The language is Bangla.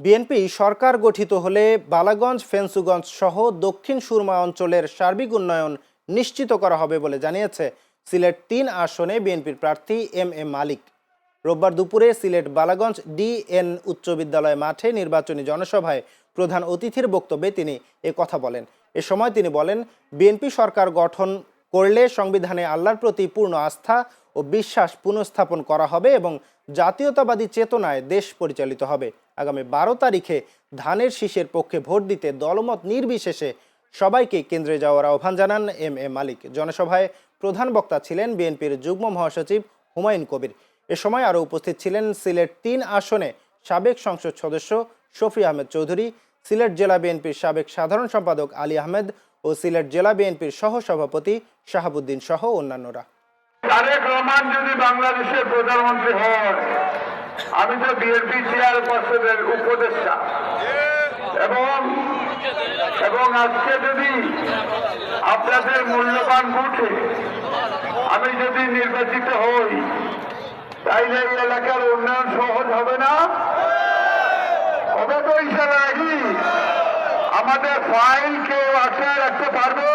বিএনপি সরকার গঠিত হলে বালাগঞ্জ ফেঞ্চুগঞ্জ সহ দক্ষিণ সুরমা অঞ্চলের সার্বিক উন্নয়ন নিশ্চিত করা হবে বলে জানিয়েছে সিলেট ৩ আসনে বিএনপির প্রার্থী এম মালিক। রোববার দুপুরে সিলেট বালাগঞ্জ DN উচ্চ বিদ্যালয় মাঠে নির্বাচনী জনসভায় প্রধান অতিথির বক্তব্যে তিনি কথা বলেন। এ সময় তিনি বলেন, বিএনপি সরকার গঠন করলে সংবিধানে আল্লাহর প্রতি পূর্ণ আস্থা ও বিশ্বাস পুনঃস্থাপন করা হবে এবং জাতীয়তাবাদী চেতনায় দেশ পরিচালিত হবে। আগামী ১২ তারিখে ধানের শীষের পক্ষে ভোট দিতে দলমত নির্বিশেষে সবাইকে কেন্দ্রে যাওয়ার আহ্বান জানান এম মালিক। জনসভায় প্রধান বক্তা ছিলেন বিএনপির যুগ্ম মহাসচিব হুমায়ুন কবির। এ সময় আরও উপস্থিত ছিলেন সিলেট ৩ আসনে সাবেক সংসদ সদস্য শফি আহমেদ চৌধুরী, সিলেট জেলা বিএনপির সাবেক সাধারণ সম্পাদক আলী আহমেদ ও সিলেট জেলা বিএনপির সহসভাপতি শাহাবুদ্দিন সহ অন্যান্যরা। তারেক রহমান যদি বাংলাদেশের প্রধানমন্ত্রী হন, আমি তো বিএনপি চেয়ারপারসনের উপদেষ্টা এবং আজকে যদি আপনাদের মূল্যবান ভোটে আমি যদি নির্বাচিত হই, তাইলে এই এলাকার উন্নয়ন সহজ হবে না? হবে তো ইনশাআল্লাহ? আমাদের ফাইল কেউ আটকে রাখতে পারবে?